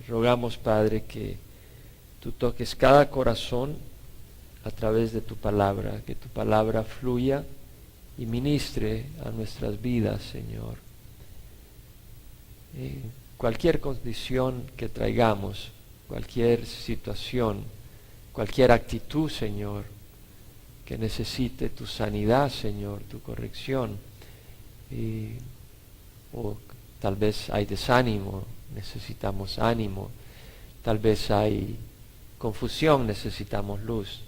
Rogamos, Padre, que tú toques cada corazón a través de tu palabra, que tu palabra fluya y ministre a nuestras vidas, Señor. Cualquier condición que traigamos, cualquier situación, cualquier actitud, Señor, que necesite tu sanidad, Señor, tu corrección, o tal vez hay desánimo, necesitamos ánimo, tal vez hay confusión, necesitamos luz,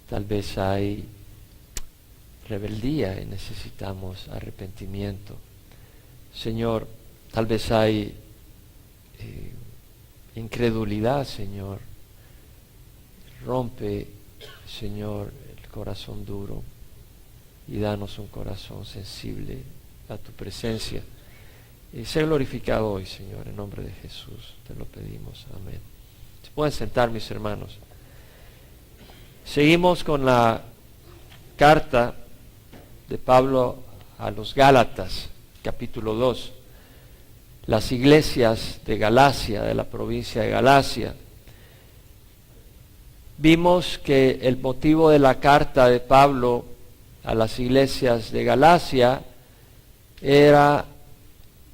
tal vez hay rebeldía y necesitamos arrepentimiento. Señor, tal vez hay incredulidad, Señor. Rompe, Señor, el corazón duro y danos un corazón sensible a tu presencia. Y sé glorificado hoy, Señor, en nombre de Jesús. Te lo pedimos. Amén. Se pueden sentar, mis hermanos. Seguimos con la carta de Pablo a los Gálatas, capítulo 2. Las iglesias de Galacia, de la provincia de Galacia. Vimos que el motivo de la carta de Pablo a las iglesias de Galacia era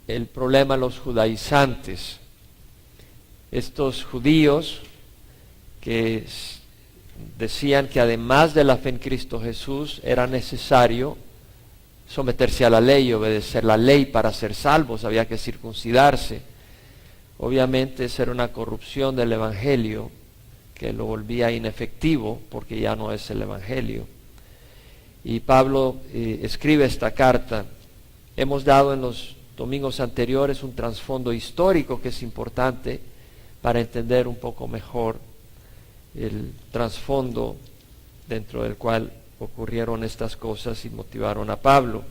el problema de los judaizantes. Estos judíos que decían que además de la fe en Cristo Jesús era necesario someterse a la ley y obedecer la ley para ser salvos, había que circuncidarse. Obviamente esa era una corrupción del evangelio que lo volvía inefectivo porque ya no es el evangelio. Y Pablo escribe esta carta. Hemos dado en los domingos anteriores un trasfondo histórico que es importante para entender un poco mejor el trasfondo dentro del cual ocurrieron estas cosas y motivaron a Pablo.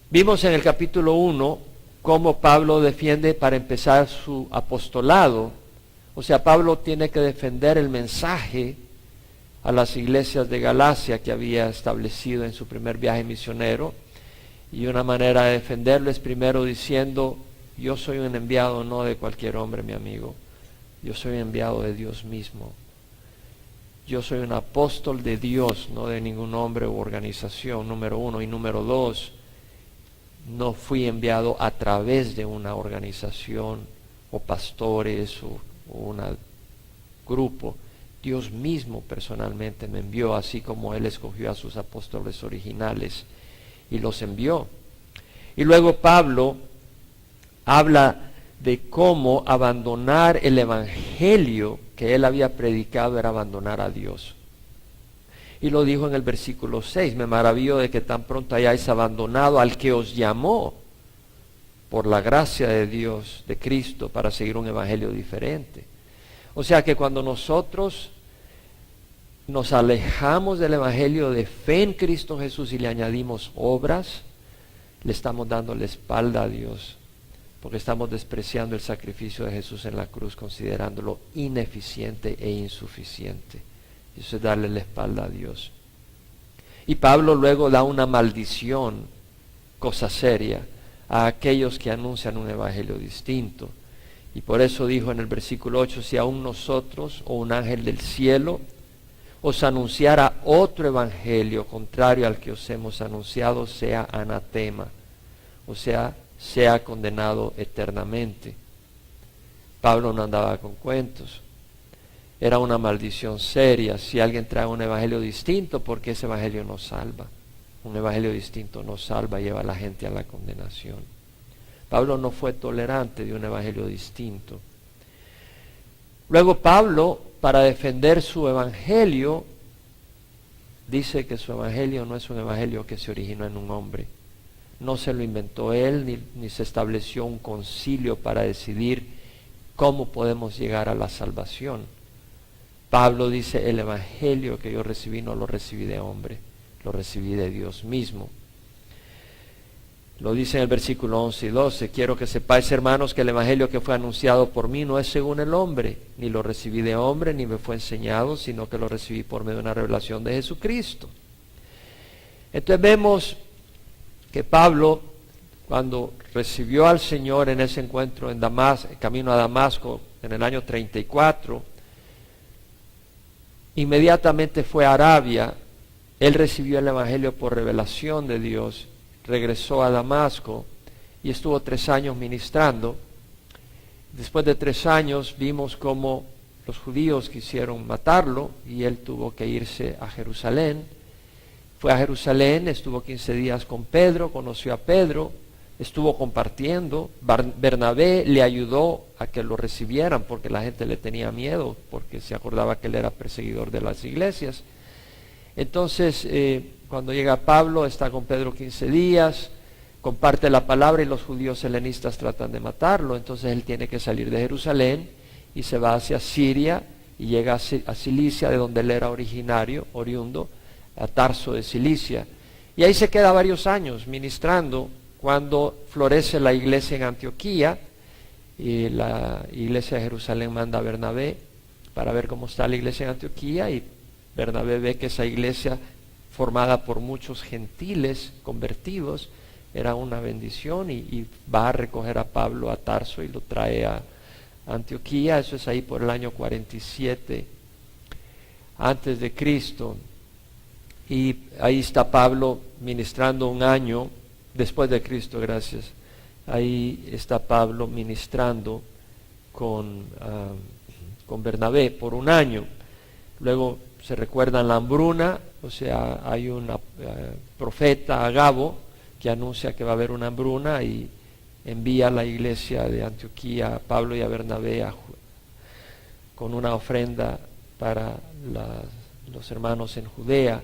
Vimos en el capítulo 1 cómo Pablo defiende para empezar su apostolado. O sea, Pablo tiene que defender el mensaje a las iglesias de Galacia que había establecido en su primer viaje misionero. Y una manera de defenderlo es primero diciendo: yo soy un enviado no de cualquier hombre, mi amigo. Yo soy un enviado de Dios mismo. Yo soy un apóstol de Dios, no de ningún hombre u organización, número uno. Y número dos, no fui enviado a través de una organización o pastores o un grupo. Dios mismo personalmente me envió, así como Él escogió a sus apóstoles originales y los envió. Y luego Pablo habla de cómo abandonar el evangelio que él había predicado era abandonar a Dios. Y lo dijo en el versículo 6: me maravillo de que tan pronto hayáis abandonado al que os llamó por la gracia de Dios, de Cristo, para seguir un evangelio diferente. O sea que cuando nosotros nos alejamos del evangelio de fe en Cristo Jesús y le añadimos obras, le estamos dando la espalda a Dios, porque estamos despreciando el sacrificio de Jesús en la cruz, considerándolo ineficiente e insuficiente. Eso es darle la espalda a Dios. Y Pablo luego da una maldición, cosa seria, a aquellos que anuncian un evangelio distinto. Y por eso dijo en el versículo 8: si aún nosotros o un ángel del cielo os anunciara otro evangelio contrario al que os hemos anunciado, sea anatema, o sea condenado eternamente. Pablo no andaba con cuentos. Era una maldición seria si alguien trae un evangelio distinto, porque ese evangelio no salva. Un evangelio distinto no salva, lleva a la gente a la condenación. Pablo no fue tolerante de un evangelio distinto. Luego Pablo, para defender su evangelio, dice que su evangelio no es un evangelio que se originó en un hombre. No se lo inventó él, ni se estableció un concilio para decidir cómo podemos llegar a la salvación. Pablo dice: el evangelio que yo recibí no lo recibí de hombre, lo recibí de Dios mismo. Lo dice en el versículo 11 y 12: quiero que sepáis, hermanos, que el evangelio que fue anunciado por mí no es según el hombre, ni lo recibí de hombre, ni me fue enseñado, sino que lo recibí por medio de una revelación de Jesucristo. Entonces vemos que Pablo, cuando recibió al Señor en ese encuentro en Damasco, camino a Damasco, en el año 34, inmediatamente fue a Arabia. Él recibió el Evangelio por revelación de Dios, regresó a Damasco y estuvo 3 años ministrando. Después de 3 años vimos cómo los judíos quisieron matarlo y él tuvo que irse a Jerusalén. Fue a Jerusalén, estuvo 15 días con Pedro, conoció a Pedro, estuvo compartiendo. Bernabé le ayudó a que lo recibieran porque la gente le tenía miedo, porque se acordaba que él era perseguidor de las iglesias. Entonces, cuando llega Pablo, está con Pedro 15 días, comparte la palabra y los judíos helenistas tratan de matarlo. Entonces él tiene que salir de Jerusalén y se va hacia Siria y llega a Cilicia, de donde él era oriundo, a Tarso de Cilicia. Y ahí se queda varios años ministrando, cuando florece la iglesia en Antioquía, y la iglesia de Jerusalén manda a Bernabé para ver cómo está la iglesia en Antioquía, y Bernabé ve que esa iglesia, formada por muchos gentiles convertidos, era una bendición, y va a recoger a Pablo a Tarso y lo trae a Antioquía. Eso es ahí por el año 47 antes de Cristo. Y ahí está Pablo ministrando 1 año después de Cristo, gracias. Ahí está Pablo ministrando con Bernabé por 1 año. Luego se recuerdan la hambruna, o sea, hay un profeta, Agabo, que anuncia que va a haber una hambruna y envía a la iglesia de Antioquía a Pablo y a Bernabé con una ofrenda para los hermanos en Judea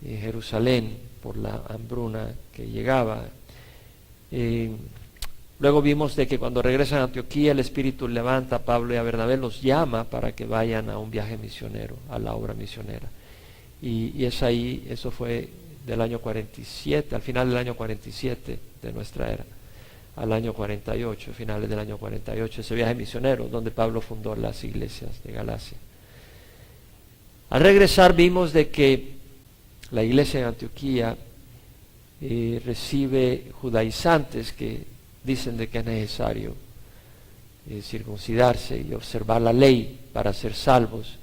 y Jerusalén por la hambruna que llegaba. Luego vimos de que cuando regresan a Antioquía, el Espíritu levanta a Pablo y a Bernabé, los llama para que vayan a un viaje misionero, a la obra misionera. Y es ahí, eso fue del año 47, al final del año 47 de nuestra era, al año 48, finales del año 48, ese viaje misionero donde Pablo fundó las iglesias de Galacia. Al regresar vimos de que la iglesia de Antioquía recibe judaizantes que dicen de que es necesario circuncidarse y observar la ley para ser salvos.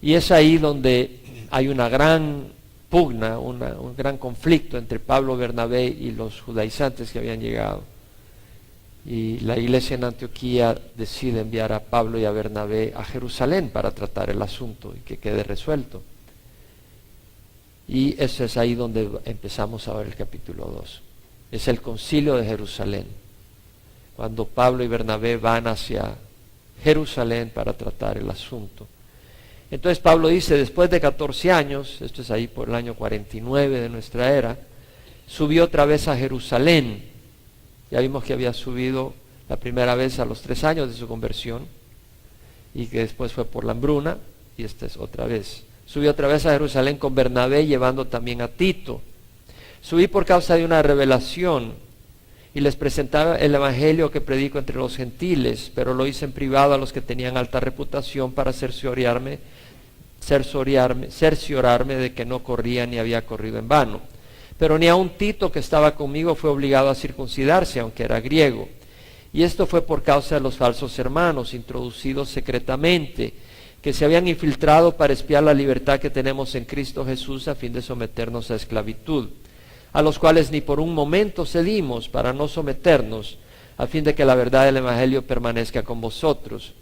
Y es ahí donde hay una gran pugna, un gran conflicto entre Pablo, Bernabé y los judaizantes que habían llegado. Y la iglesia en Antioquía decide enviar a Pablo y a Bernabé a Jerusalén para tratar el asunto y que quede resuelto. Y eso es ahí donde empezamos a ver el capítulo 2. Es el concilio de Jerusalén, cuando Pablo y Bernabé van hacia Jerusalén para tratar el asunto. Entonces Pablo dice, después de 14 años, esto es ahí por el año 49 de nuestra era, subió otra vez a Jerusalén. Ya vimos que había subido la primera vez a los 3 años de su conversión, y que después fue por la hambruna, y esta es otra vez. Subió otra vez a Jerusalén con Bernabé, llevando también a Tito. Subí por causa de una revelación, y les presentaba el evangelio que predico entre los gentiles, pero lo hice en privado a los que tenían alta reputación, para cerciorarme de que no corría ni había corrido en vano. Pero ni aun Tito, que estaba conmigo, fue obligado a circuncidarse, aunque era griego. Y esto fue por causa de los falsos hermanos, introducidos secretamente, que se habían infiltrado para espiar la libertad que tenemos en Cristo Jesús, a fin de someternos a esclavitud, a los cuales ni por un momento cedimos, para no someternos, a fin de que la verdad del evangelio permanezca con vosotros.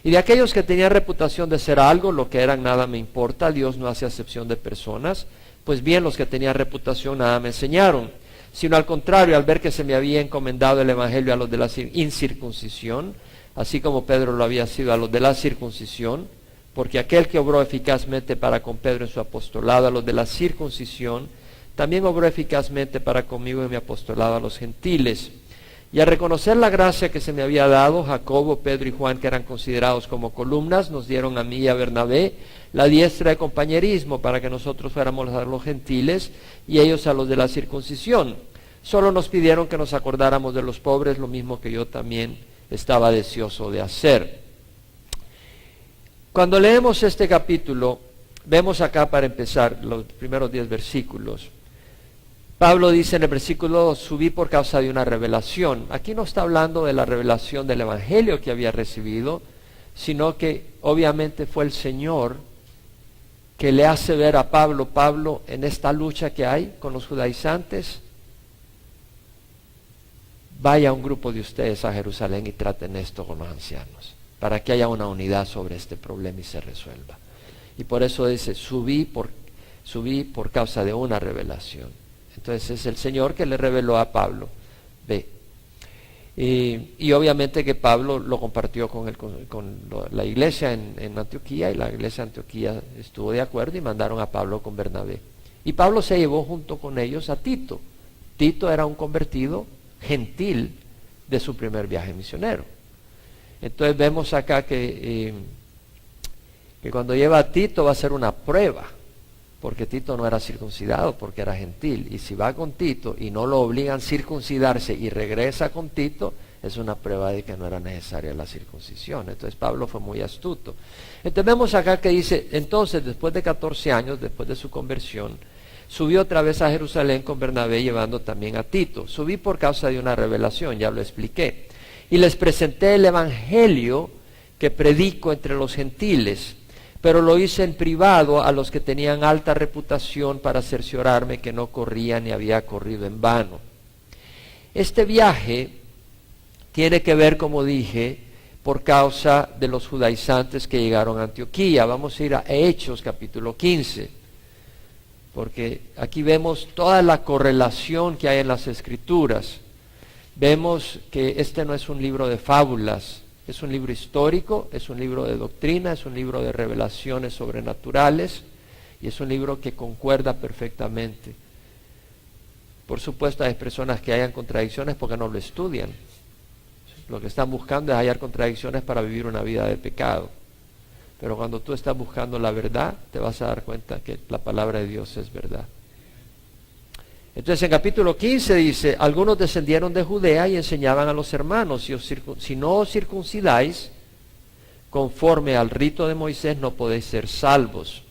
Y de aquellos que tenían reputación de ser algo, lo que eran nada me importa, Dios no hace acepción de personas. Pues bien, los que tenían reputación nada me enseñaron, sino al contrario, al ver que se me había encomendado el evangelio a los de la incircuncisión, así como Pedro lo había sido a los de la circuncisión, porque aquel que obró eficazmente para con Pedro en su apostolado a los de la circuncisión, también obró eficazmente para conmigo en mi apostolado a los gentiles. Y al reconocer la gracia que se me había dado, Jacobo, Pedro y Juan, que eran considerados como columnas, nos dieron a mí y a Bernabé la diestra de compañerismo, para que nosotros fuéramos a los gentiles y ellos a los de la circuncisión. Solo nos pidieron que nos acordáramos de los pobres, lo mismo que yo también estaba deseoso de hacer. Cuando leemos este capítulo, vemos acá, para empezar, los primeros 10 versículos, Pablo dice en el versículo 2, subí por causa de una revelación. Aquí no está hablando de la revelación del evangelio que había recibido, sino que obviamente fue el Señor que le hace ver a Pablo, en esta lucha que hay con los judaizantes, vaya un grupo de ustedes a Jerusalén y traten esto con los ancianos, para que haya una unidad sobre este problema y se resuelva. Y por eso dice, subí por causa de una revelación. Entonces es el Señor que le reveló a Pablo. Ve. Y obviamente que Pablo lo compartió con la iglesia en Antioquía, y la iglesia de Antioquía estuvo de acuerdo y mandaron a Pablo con Bernabé. Y Pablo se llevó junto con ellos a Tito. Tito era un convertido gentil de su primer viaje misionero. Entonces vemos acá que cuando lleva a Tito va a ser una prueba, porque Tito no era circuncidado, porque era gentil, y si va con Tito y no lo obligan a circuncidarse y regresa con Tito, es una prueba de que no era necesaria la circuncisión. Entonces Pablo fue muy astuto. Entonces vemos acá que dice, entonces después de 14 años, después de su conversión, subió otra vez a Jerusalén con Bernabé, llevando también a Tito. Subí por causa de una revelación, ya lo expliqué. Y les presenté el evangelio que predico entre los gentiles, pero lo hice en privado a los que tenían alta reputación, para cerciorarme que no corría ni había corrido en vano. Este viaje tiene que ver, como dije, por causa de los judaizantes que llegaron a Antioquía. Vamos a ir a Hechos capítulo 15, porque aquí vemos toda la correlación que hay en las Escrituras. Vemos que este no es un libro de fábulas, es un libro histórico, es un libro de doctrina, es un libro de revelaciones sobrenaturales, y es un libro que concuerda perfectamente. Por supuesto hay personas que hayan contradicciones porque no lo estudian. Lo que están buscando es hallar contradicciones para vivir una vida de pecado. Pero cuando tú estás buscando la verdad, te vas a dar cuenta que la palabra de Dios es verdad. Entonces en capítulo 15 dice, algunos descendieron de Judea y enseñaban a los hermanos, si no os circuncidáis conforme al rito de Moisés, no podéis ser salvos.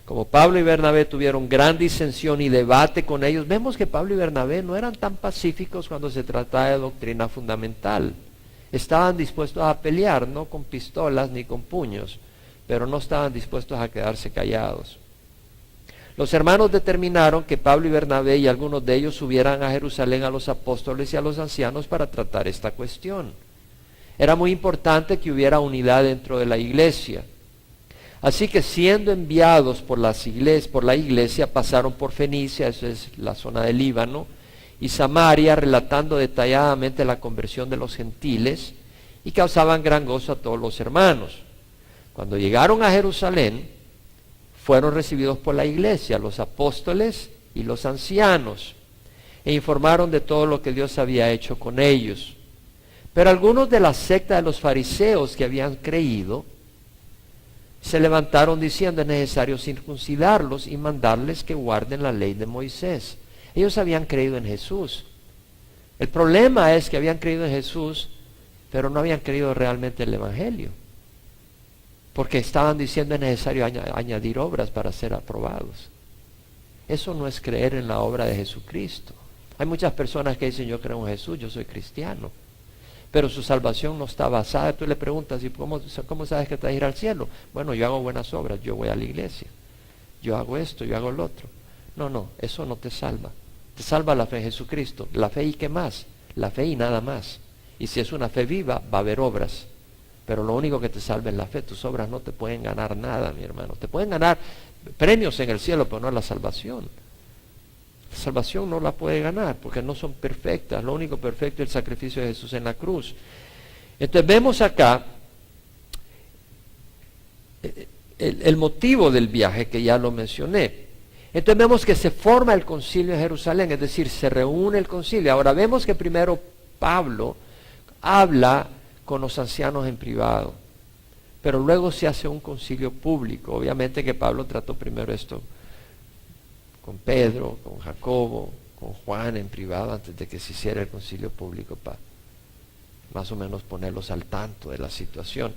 Como Pablo y Bernabé tuvieron gran disensión y debate con ellos, vemos que Pablo y Bernabé no eran tan pacíficos cuando se trataba de doctrina fundamental. Estaban dispuestos a pelear, no con pistolas ni con puños, pero no estaban dispuestos a quedarse callados. Los hermanos determinaron que Pablo y Bernabé y algunos de ellos subieran a Jerusalén a los apóstoles y a los ancianos para tratar esta cuestión. Era muy importante que hubiera unidad dentro de la iglesia. Así que siendo enviados por la iglesia, pasaron por Fenicia, eso es la zona del Líbano, y Samaria, relatando detalladamente la conversión de los gentiles, y causaban gran gozo a todos los hermanos. Cuando llegaron a Jerusalén, fueron recibidos por la iglesia, los apóstoles y los ancianos, e informaron de todo lo que Dios había hecho con ellos. Pero algunos de la secta de los fariseos que habían creído, se levantaron diciendo, es necesario circuncidarlos y mandarles que guarden la ley de Moisés. Ellos habían creído en Jesús. El problema es que habían creído en Jesús, pero no habían creído realmente en el evangelio. Porque estaban diciendo es necesario añadir obras para ser aprobados. Eso no es creer en la obra de Jesucristo. Hay muchas personas que dicen yo creo en Jesús, yo soy cristiano, pero su salvación no está basada. Tú le preguntas, ¿y cómo sabes que te vas a ir al cielo? Bueno, yo hago buenas obras, yo voy a la iglesia, yo hago esto, yo hago lo otro. No, eso no te salva. Te salva la fe en Jesucristo. La fe y qué más, la fe y nada más. Y si es una fe viva, va a haber obras. Pero lo único que te salva es la fe. Tus obras no te pueden ganar nada, mi hermano. Te pueden ganar premios en el cielo, pero no la salvación. La salvación no la puede ganar porque no son perfectas. Lo único perfecto es el sacrificio de Jesús en la cruz. Entonces vemos acá el motivo del viaje que ya lo mencioné. Entonces vemos que se forma el concilio en Jerusalén, es decir, se reúne el concilio. Ahora vemos que primero Pablo habla con los ancianos en privado, pero luego se hace un concilio público. Obviamente que Pablo trató primero esto con Pedro, con Jacobo, con Juan en privado, antes de que se hiciera el concilio público, para más o menos ponerlos al tanto de la situación.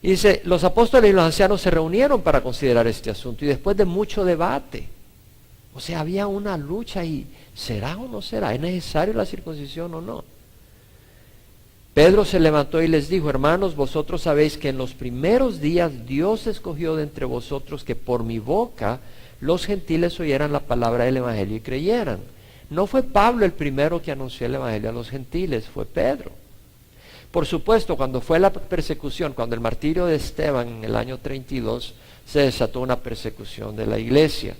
Y dice, los apóstoles y los ancianos se reunieron para considerar este asunto, y después de mucho debate, O sea, había una lucha y ¿será o no será? ¿Es necesario la circuncisión o no? Pedro se levantó y les dijo: hermanos, vosotros sabéis que en los primeros días Dios escogió de entre vosotros que por mi boca los gentiles oyeran la palabra del evangelio y creyeran. No fue Pablo el primero que anunció el evangelio a los gentiles, fue Pedro. Por supuesto, cuando fue la persecución, cuando el martirio de Esteban en el año 32, se desató una persecución de la iglesia.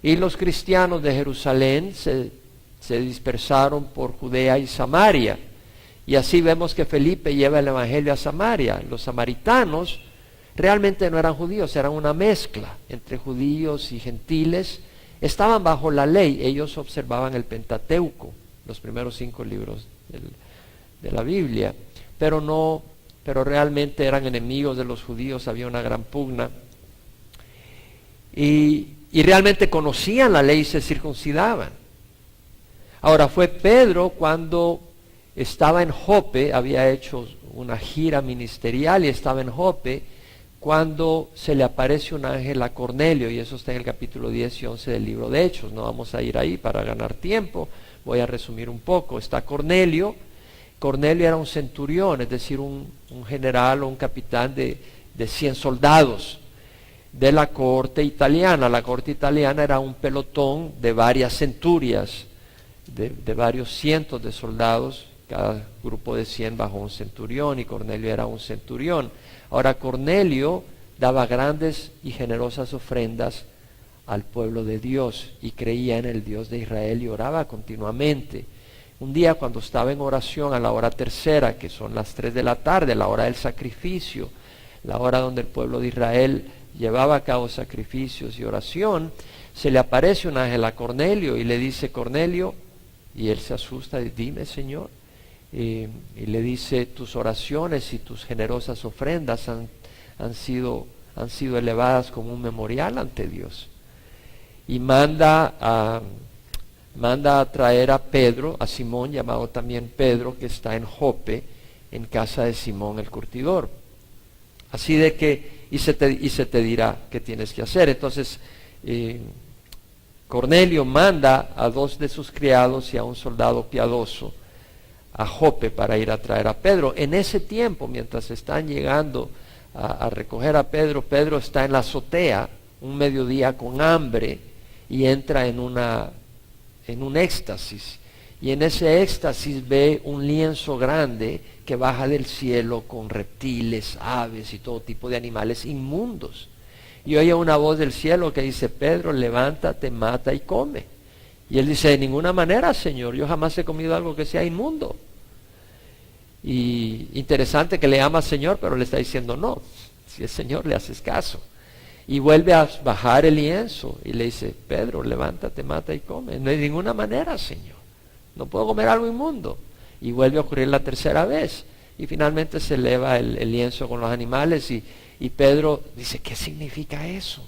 Y los cristianos de Jerusalén se dispersaron por Judea y Samaria. Y así vemos que Felipe lleva el evangelio a Samaria. Los samaritanos realmente no eran judíos, eran una mezcla entre judíos y gentiles. Estaban bajo la ley, ellos observaban el Pentateuco, los primeros 5 libros de la Biblia, pero realmente eran enemigos de los judíos, había una gran pugna. Y realmente conocían la ley y se circuncidaban. Ahora, fue Pedro cuando estaba en Jope, había hecho una gira ministerial y estaba en Jope, cuando se le aparece un ángel a Cornelio, y eso está en el capítulo 10 y 11 del libro de Hechos. No vamos a ir ahí para ganar tiempo, voy a resumir un poco. Está Cornelio. Cornelio era un centurión, es decir, un general o un capitán de 100 soldados de la corte italiana. La corte italiana era un pelotón de varias centurias, de varios cientos de soldados, cada grupo de 100 bajo un centurión, y Cornelio era un centurión. Ahora, Cornelio daba grandes y generosas ofrendas al pueblo de Dios y creía en el Dios de Israel y oraba continuamente. Un día, cuando estaba en oración a la hora tercera, que son las 3 de la tarde, la hora del sacrificio, la hora donde el pueblo de Israel llevaba a cabo sacrificios y oración, se le aparece un ángel a Cornelio y le dice: Cornelio, y él se asusta y dime, Señor. Y le dice: tus oraciones y tus generosas ofrendas han sido elevadas como un memorial ante Dios. Y manda a traer a Pedro, a Simón, llamado también Pedro, que está en Jope, en casa de Simón el curtidor. Así de que, y se te dirá qué tienes que hacer. Entonces, Cornelio manda a 2 de sus criados y a un soldado piadoso a Jope para ir a traer a Pedro. En ese tiempo, mientras están llegando a recoger a Pedro, Pedro está en la azotea un mediodía con hambre y entra en un éxtasis. Y en ese éxtasis ve un lienzo grande que baja del cielo con reptiles, aves y todo tipo de animales inmundos. Y oye una voz del cielo que dice: Pedro, levántate, mata y come. Y él dice: de ninguna manera, Señor, yo jamás he comido algo que sea inmundo. Y interesante que le llama Señor, pero le está diciendo no. Si es Señor, le haces caso. Y vuelve a bajar el lienzo y le dice: Pedro, levántate, mata y come. No, de ninguna manera, Señor, no puedo comer algo inmundo. Y vuelve a ocurrir la tercera vez. Y finalmente se eleva el lienzo con los animales y Pedro dice: ¿qué significa eso?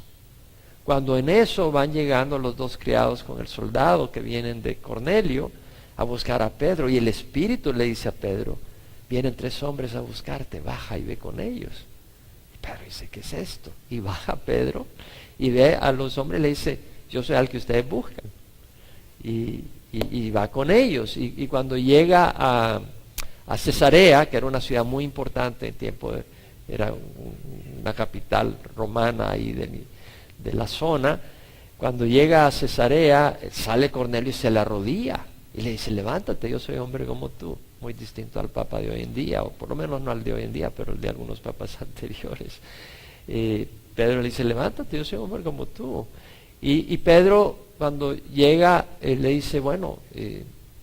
Cuando en eso van llegando los 2 criados con el soldado que vienen de Cornelio a buscar a Pedro, y el Espíritu le dice a Pedro: vienen 3 hombres a buscarte, baja y ve con ellos. Y Pedro dice: ¿qué es esto? Y baja Pedro y ve a los hombres y le dice: yo soy al que ustedes buscan. Y va con ellos. Y cuando llega a Cesarea, que era una ciudad muy importante en tiempo era una capital romana ahí de la zona, cuando llega a Cesarea, sale Cornelio y se le arrodilla y le dice: levántate, yo soy hombre como tú. Muy distinto al papa de hoy en día, o por lo menos no al de hoy en día, pero el de algunos papas anteriores. Pedro le dice: levántate, yo soy hombre como tú. Y Pedro, cuando llega, le dice: bueno,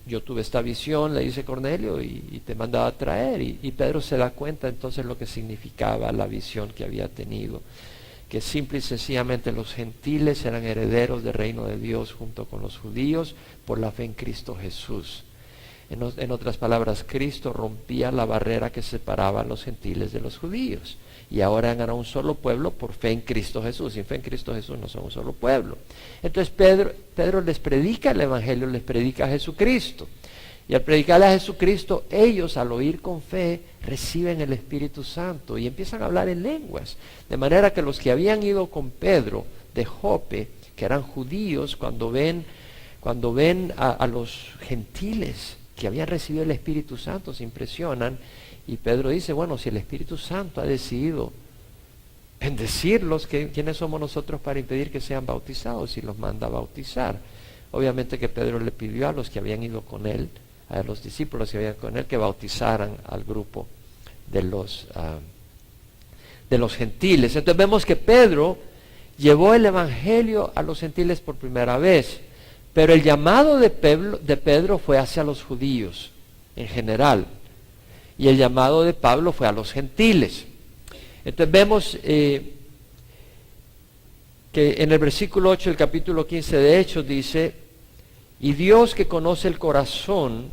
yo tuve esta visión, le dice Cornelio, y te mandaba a traer. Y Pedro se da cuenta entonces lo que significaba la visión que había tenido, que simple y sencillamente los gentiles eran herederos del reino de Dios junto con los judíos por la fe en Cristo Jesús. En otras palabras, Cristo rompía la barrera que separaba a los gentiles de los judíos, y ahora eran un solo pueblo por fe en Cristo Jesús. Sin fe en Cristo Jesús no son un solo pueblo. Entonces Pedro les predica el evangelio, les predica a Jesucristo, y al predicarle a Jesucristo, ellos, al oír con fe, reciben el Espíritu Santo y empiezan a hablar en lenguas, de manera que los que habían ido con Pedro de Jope que eran judíos, cuando ven a los gentiles que habían recibido el Espíritu Santo, se impresionan. Y Pedro dice, bueno, si el Espíritu Santo ha decidido bendecirlos, ¿quiénes somos nosotros para impedir que sean bautizados? Y los manda a bautizar. Obviamente que Pedro le pidió a los que habían ido con él, a los discípulos que habían con él, que bautizaran al grupo de los gentiles. Entonces vemos que Pedro llevó el evangelio a los gentiles por primera vez, pero el llamado de Pedro fue hacia los judíos en general, y el llamado de Pablo fue a los gentiles. Entonces vemos que en el versículo 8 del capítulo 15 de Hechos dice, y Dios que conoce el corazón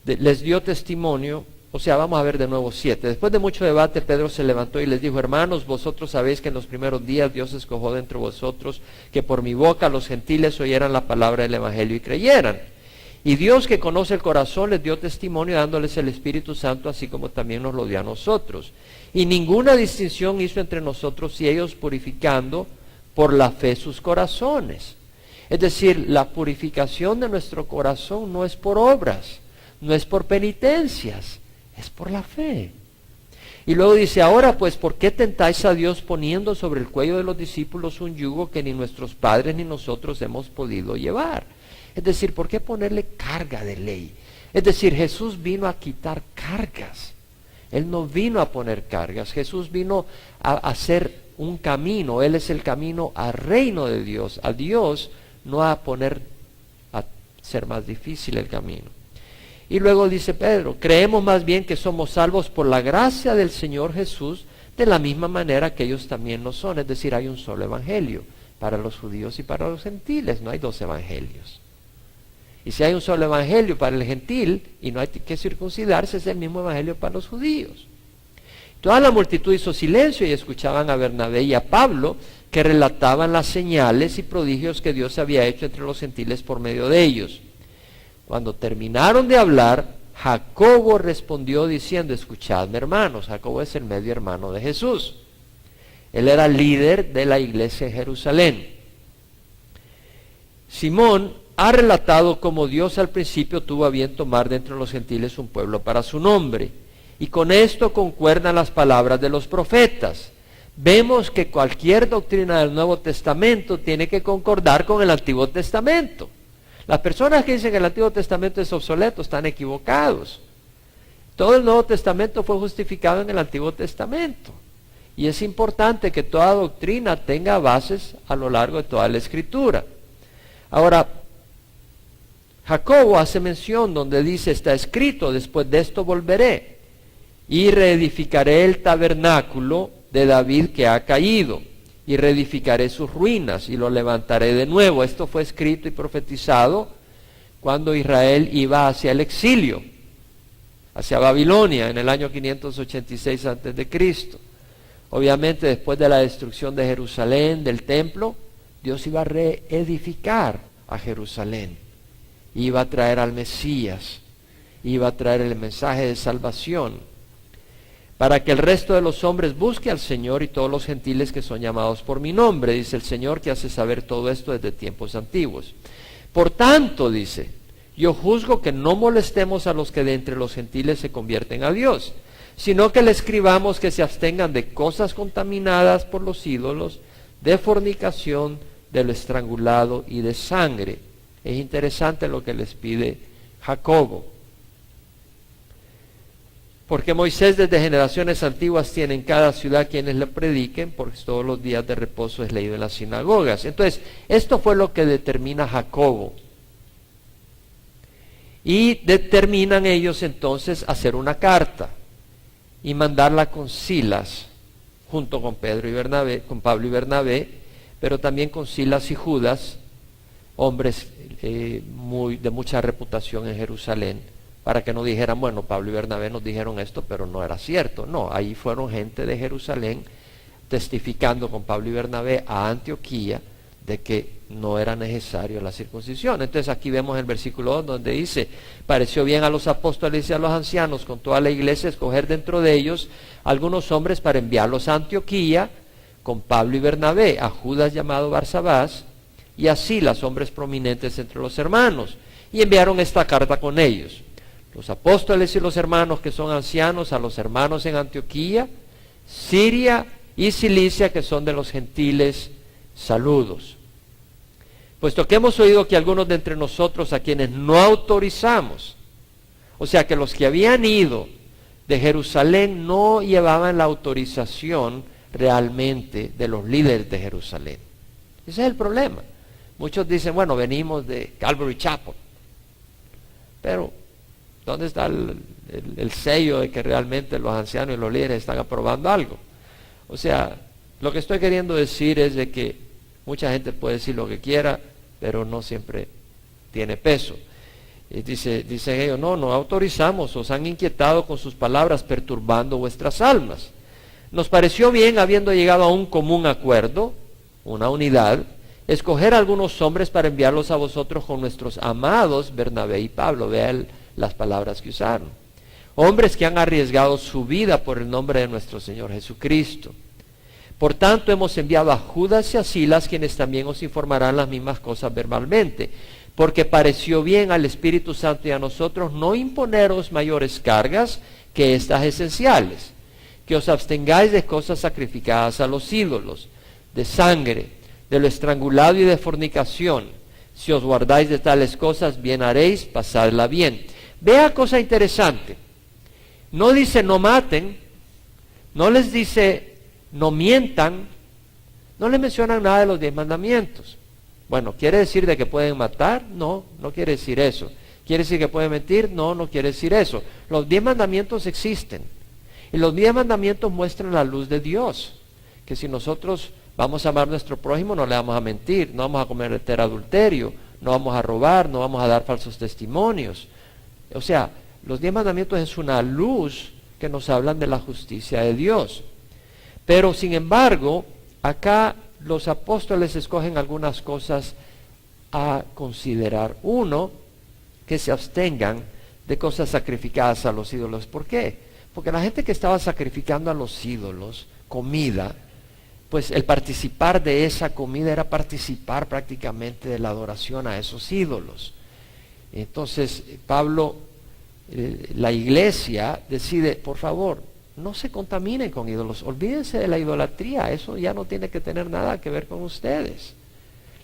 les dio testimonio. O sea, vamos a ver de nuevo 7. Después de mucho debate, Pedro se levantó y les dijo, hermanos, vosotros sabéis que en los primeros días Dios escogió de entre vosotros que por mi boca los gentiles oyeran la palabra del evangelio y creyeran. Y Dios que conoce el corazón les dio testimonio dándoles el Espíritu Santo, así como también nos lo dio a nosotros. Y ninguna distinción hizo entre nosotros y ellos, purificando por la fe sus corazones. Es decir, la purificación de nuestro corazón no es por obras, no es por penitencias, es por la fe. Y luego dice, ahora pues, ¿por qué tentáis a Dios poniendo sobre el cuello de los discípulos un yugo que ni nuestros padres ni nosotros hemos podido llevar? Es decir, ¿por qué ponerle carga de ley? Es decir, Jesús vino a quitar cargas. Él no vino a poner cargas. Jesús vino a hacer un camino. Él es el camino al reino de Dios, a Dios, no a ser más difícil el camino. Y luego dice Pedro, creemos más bien que somos salvos por la gracia del Señor Jesús, de la misma manera que ellos también lo son. Es decir, hay un solo evangelio para los judíos y para los gentiles, no hay dos evangelios. Y si hay un solo evangelio para el gentil y no hay que circuncidarse, es el mismo evangelio para los judíos. Toda la multitud hizo silencio y escuchaban a Bernabé y a Pablo, que relataban las señales y prodigios que Dios había hecho entre los gentiles por medio de ellos. Cuando terminaron de hablar, Jacobo respondió diciendo, escuchadme hermanos. Jacobo es el medio hermano de Jesús. Él era líder de la iglesia en Jerusalén. Simón ha relatado cómo Dios al principio tuvo a bien tomar de entre los gentiles un pueblo para su nombre. Y con esto concuerdan las palabras de los profetas. Vemos que cualquier doctrina del Nuevo Testamento tiene que concordar con el Antiguo Testamento. Las personas que dicen que el Antiguo Testamento es obsoleto están equivocados. Todo el Nuevo Testamento fue justificado en el Antiguo Testamento. Y es importante que toda doctrina tenga bases a lo largo de toda la Escritura. Ahora, Jacobo hace mención donde dice, está escrito, después de esto volveré y reedificaré el tabernáculo de David que ha caído, y reedificaré sus ruinas y lo levantaré de nuevo. Esto fue escrito y profetizado cuando Israel iba hacia el exilio, hacia Babilonia, en el año 586 a.C. Obviamente después de la destrucción de Jerusalén, del templo, Dios iba a reedificar a Jerusalén, iba a traer al Mesías, iba a traer el mensaje de salvación, para que el resto de los hombres busque al Señor y todos los gentiles que son llamados por mi nombre, dice el Señor, que hace saber todo esto desde tiempos antiguos. Por tanto, dice, yo juzgo que no molestemos a los que de entre los gentiles se convierten a Dios, sino que le escribamos que se abstengan de cosas contaminadas por los ídolos, de fornicación, de lo estrangulado y de sangre. Es interesante lo que les pide Jacobo. Porque Moisés desde generaciones antiguas tiene en cada ciudad quienes le prediquen, porque todos los días de reposo es leído en las sinagogas. Entonces, esto fue lo que determina Jacobo. Y determinan ellos entonces hacer una carta y mandarla con Silas, junto con Pedro y Bernabé, con Pablo y Bernabé, pero también con Silas y Judas, hombres de mucha reputación en Jerusalén, para que no dijeran, bueno, Pablo y Bernabé nos dijeron esto, pero no era cierto. No, ahí fueron gente de Jerusalén testificando con Pablo y Bernabé a Antioquía de que no era necesario la circuncisión. Entonces aquí vemos el versículo 2 donde dice, pareció bien a los apóstoles y a los ancianos con toda la iglesia escoger dentro de ellos algunos hombres para enviarlos a Antioquía con Pablo y Bernabé, a Judas llamado Barsabás y a Silas, hombres prominentes entre los hermanos, y enviaron esta carta con ellos. Los apóstoles y los hermanos que son ancianos, a los hermanos en Antioquía, Siria y Cilicia, que son de los gentiles, saludos. Puesto que hemos oído que algunos de entre nosotros a quienes no autorizamos, o sea que los que habían ido de Jerusalén no llevaban la autorización realmente de los líderes de Jerusalén. Ese es el problema. Muchos dicen, bueno, venimos de Calvary Chapel, pero ¿dónde está el sello de que realmente los ancianos y los líderes están aprobando algo? O sea, lo que estoy queriendo decir es de que mucha gente puede decir lo que quiera, pero no siempre tiene peso. Y dicen ellos, no autorizamos, os han inquietado con sus palabras, perturbando vuestras almas. Nos pareció bien, habiendo llegado a un común acuerdo, una unidad, escoger a algunos hombres para enviarlos a vosotros con nuestros amados Bernabé y Pablo. Vean las palabras que usaron. Hombres que han arriesgado su vida por el nombre de nuestro Señor Jesucristo. Por tanto, hemos enviado a Judas y a Silas, quienes también os informarán las mismas cosas verbalmente, porque pareció bien al Espíritu Santo y a nosotros no imponeros mayores cargas que estas esenciales, que os abstengáis de cosas sacrificadas a los ídolos, de sangre, de lo estrangulado y de fornicación. Si os guardáis de tales cosas, bien haréis, pasadla bien. Vea cosa interesante. No dice no maten, no les dice no mientan, no le mencionan nada de los 10 mandamientos. Bueno, ¿quiere decir de que pueden matar? No quiere decir eso. ¿Quiere decir que pueden mentir? No quiere decir eso. Los 10 mandamientos existen. Y los 10 mandamientos muestran la luz de Dios. Que si nosotros vamos a amar a nuestro prójimo, no le vamos a mentir, no vamos a cometer adulterio, no vamos a robar, no vamos a dar falsos testimonios. O sea, los 10 mandamientos es una luz que nos hablan de la justicia de Dios. Pero sin embargo, acá los apóstoles escogen algunas cosas a considerar. Uno, que se abstengan de cosas sacrificadas a los ídolos. ¿Por qué? Porque la gente que estaba sacrificando a los ídolos comida, pues el participar de esa comida era participar prácticamente de la adoración a esos ídolos. Entonces Pablo, la iglesia decide, por favor, no se contaminen con ídolos, olvídense de la idolatría, eso ya no tiene que tener nada que ver con ustedes.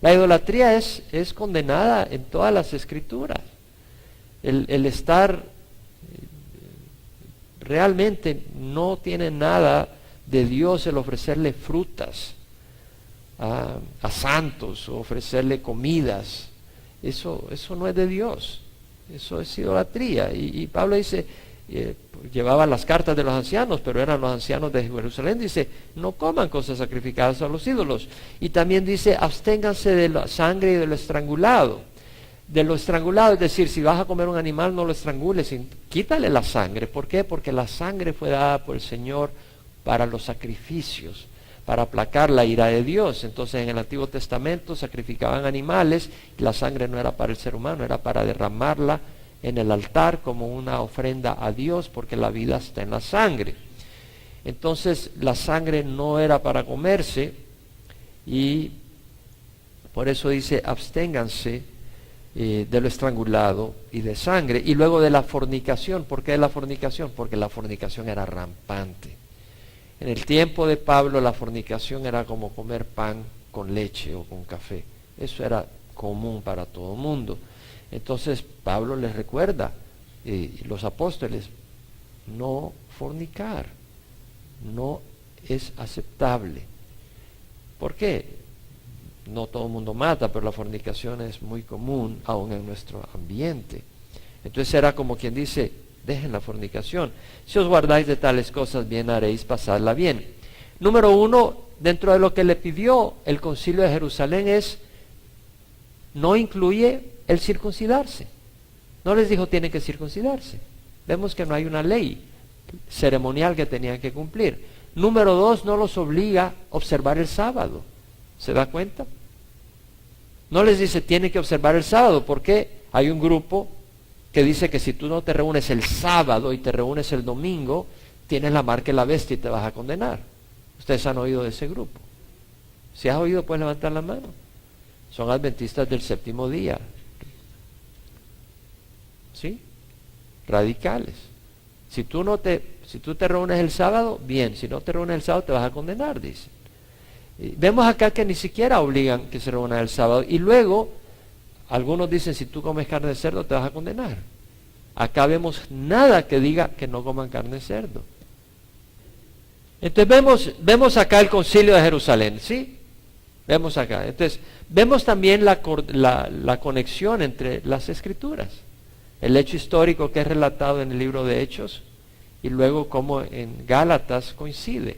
La idolatría es condenada en todas las escrituras. El estar realmente no tiene nada de Dios el ofrecerle frutas a santos o ofrecerle comidas. Eso no es de Dios, eso es idolatría. Y Pablo dice, llevaba las cartas de los ancianos, pero eran los ancianos de Jerusalén, dice, no coman cosas sacrificadas a los ídolos. Y también dice, absténganse de la sangre y de lo estrangulado. De lo estrangulado, es decir, si vas a comer un animal, no lo estrangules, quítale la sangre. ¿Por qué? Porque la sangre fue dada por el Señor para los sacrificios, para aplacar la ira de Dios. Entonces en el Antiguo Testamento sacrificaban animales, y la sangre no era para el ser humano, era para derramarla en el altar como una ofrenda a Dios, porque la vida está en la sangre. Entonces la sangre no era para comerse, y por eso dice, absténganse de lo estrangulado y de sangre. Y luego de la fornicación. ¿Por qué de la fornicación? Porque la fornicación era rampante. En el tiempo de Pablo la fornicación era como comer pan con leche o con café. Eso era común para todo el mundo. Entonces Pablo les recuerda, los apóstoles, no fornicar, no es aceptable. ¿Por qué? No todo el mundo mata, pero la fornicación es muy común aún en nuestro ambiente. Entonces era como quien dice, dejen la fornicación. Si os guardáis de tales cosas, bien haréis, pasadla bien. Número 1, dentro de lo que le pidió el concilio de Jerusalén no incluye el circuncidarse. No les dijo tienen que circuncidarse. Vemos que no hay una ley ceremonial que tenían que cumplir. Número 2, no los obliga a observar el sábado. ¿Se da cuenta? No les dice tienen que observar el sábado, porque hay un grupo que dice que si tú no te reúnes el sábado y te reúnes el domingo, tienes la marca de la bestia y te vas a condenar. Ustedes han oído de ese grupo. Si has oído, puedes levantar la mano. son adventistas del séptimo día. ¿Sí? Radicales. Si tú te reúnes el sábado, bien. Si no te reúnes el sábado, te vas a condenar, dicen. Vemos acá que ni siquiera obligan que se reúnan el sábado. Y luego, algunos dicen, si tú comes carne de cerdo, te vas a condenar. Acá vemos nada que diga que no coman carne de cerdo. Entonces vemos acá el concilio de Jerusalén, ¿sí? Vemos acá. Entonces, vemos también la conexión entre las escrituras. El hecho histórico que es relatado en el libro de Hechos y luego cómo en Gálatas coincide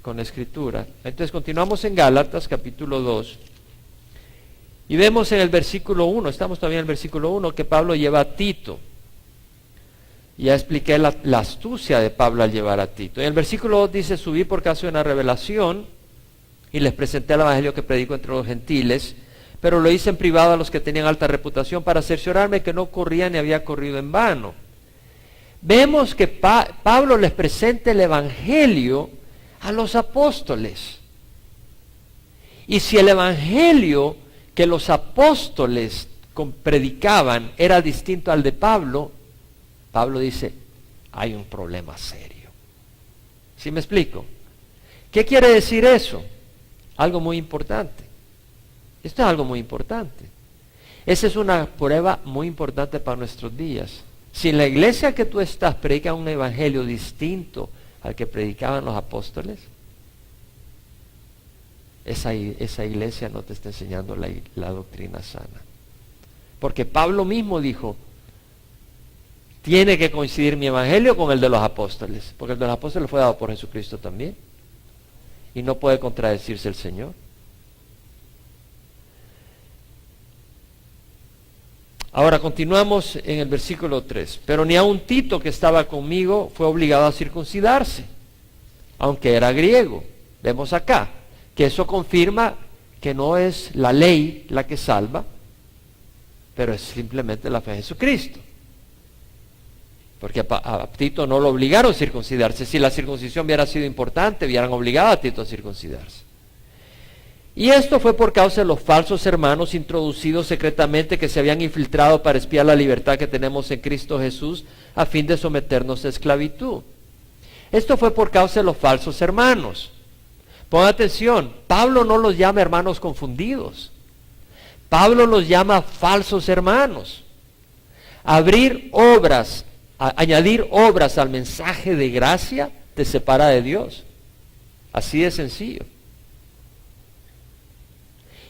con la escritura. Entonces continuamos en Gálatas capítulo 2 y vemos en el versículo 1, estamos todavía en el versículo 1, que Pablo lleva a Tito. Ya expliqué la astucia de Pablo al llevar a Tito. En el versículo 2 dice, subí por causa de una revelación y les presenté el evangelio que predico entre los gentiles, pero lo hice en privado a los que tenían alta reputación para cerciorarme que no corría ni había corrido en vano. Vemos que Pablo les presenta el evangelio a los apóstoles. Y si el evangelio que los apóstoles predicaban era distinto al de Pablo, Pablo dice, hay un problema serio. ¿Sí me explico? ¿Qué quiere decir eso? Algo muy importante. Esto es algo muy importante. Esa es una prueba muy importante para nuestros días. Si en la iglesia que tú estás predican un evangelio distinto al que predicaban los apóstoles, esa iglesia no te está enseñando la doctrina sana. Porque Pablo mismo dijo, tiene que coincidir mi evangelio con el de los apóstoles, porque el de los apóstoles fue dado por Jesucristo también, y no puede contradecirse el Señor. Ahora continuamos en el versículo 3. Pero ni aun Tito, que estaba conmigo, fue obligado a circuncidarse, aunque era griego. Vemos acá que eso confirma que no es la ley la que salva, pero es simplemente la fe en Jesucristo. Porque a Tito no lo obligaron a circuncidarse. Si la circuncisión hubiera sido importante, hubieran obligado a Tito a circuncidarse. Y esto fue por causa de los falsos hermanos introducidos secretamente que se habían infiltrado para espiar la libertad que tenemos en Cristo Jesús a fin de someternos a esclavitud. Esto fue por causa de los falsos hermanos. Pongan atención, Pablo no los llama hermanos confundidos. Pablo los llama falsos hermanos. Añadir obras al mensaje de gracia te separa de Dios. Así de sencillo.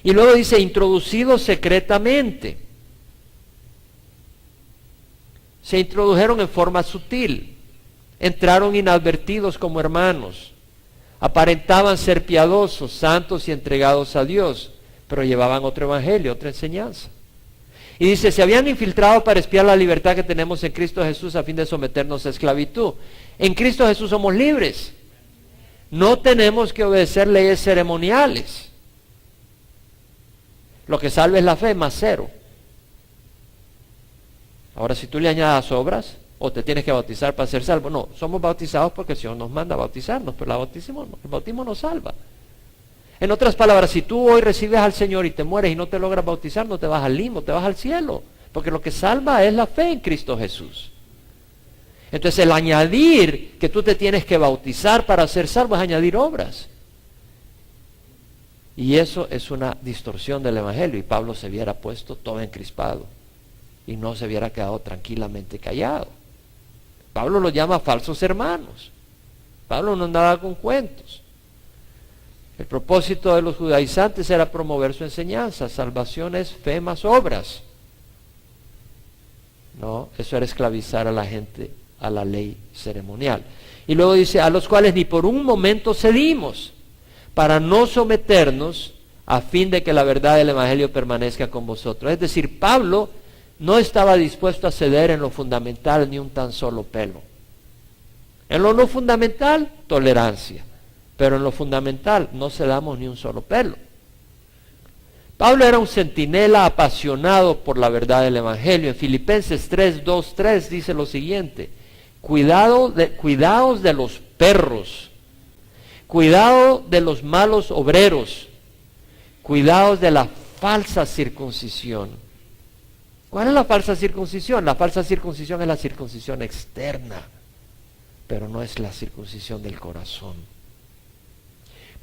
Y luego dice, introducidos secretamente. Se introdujeron en forma sutil. Entraron inadvertidos como hermanos. Aparentaban ser piadosos, santos y entregados a Dios, pero llevaban otro evangelio, otra enseñanza. Y dice, se habían infiltrado para espiar la libertad que tenemos en Cristo Jesús a fin de someternos a esclavitud. En Cristo Jesús somos libres. No tenemos que obedecer leyes ceremoniales. Lo que salva es la fe, más cero. Ahora, si tú le añadas obras, o te tienes que bautizar para ser salvo. No, somos bautizados porque el Señor nos manda a bautizarnos, pero el bautismo nos salva. En otras palabras, si tú hoy recibes al Señor y te mueres y no te logras bautizar, no te vas al limbo, te vas al cielo. Porque lo que salva es la fe en Cristo Jesús. Entonces, el añadir que tú te tienes que bautizar para ser salvo es añadir obras. Y eso es una distorsión del evangelio, y Pablo se hubiera puesto todo encrispado y no se hubiera quedado tranquilamente callado. Pablo los llama falsos hermanos. Pablo no andaba con cuentos. El propósito de los judaizantes era promover su enseñanza. Salvación es fe más obras. No, eso era esclavizar a la gente a la ley ceremonial. Y luego dice, a los cuales ni por un momento cedimos, para no someternos a fin de que la verdad del evangelio permanezca con vosotros. Es decir, Pablo no estaba dispuesto a ceder en lo fundamental ni un tan solo pelo. En lo no fundamental, tolerancia, pero en lo fundamental no cedamos ni un solo pelo. Pablo era un centinela apasionado por la verdad del evangelio. En Filipenses 3:2-3 dice lo siguiente: cuidaos de los perros, cuidado de los malos obreros, cuidaos de la falsa circuncisión. ¿Cuál es la falsa circuncisión? La falsa circuncisión es la circuncisión externa, pero no es la circuncisión del corazón.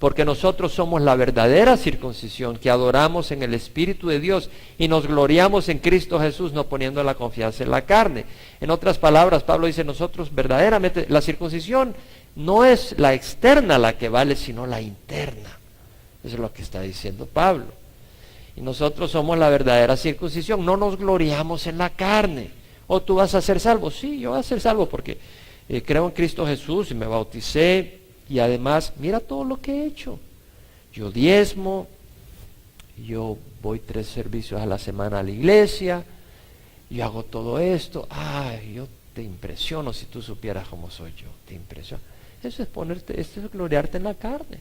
Porque nosotros somos la verdadera circuncisión, que adoramos en el Espíritu de Dios y nos gloriamos en Cristo Jesús, no poniendo la confianza en la carne. En otras palabras, Pablo dice, nosotros verdaderamente, la circuncisión no es la externa la que vale, sino la interna. Eso es lo que está diciendo Pablo. Y nosotros somos la verdadera circuncisión, no nos gloriamos en la carne. ¿O tú vas a ser salvo? Sí, yo voy a ser salvo porque creo en Cristo Jesús y me bauticé. Y además, mira todo lo que he hecho. Yo diezmo, yo voy 3 servicios a la semana a la iglesia, yo hago todo esto. Ay, yo te impresiono si tú supieras cómo soy yo, te impresiono. Eso es ponerte, esto es gloriarte en la carne.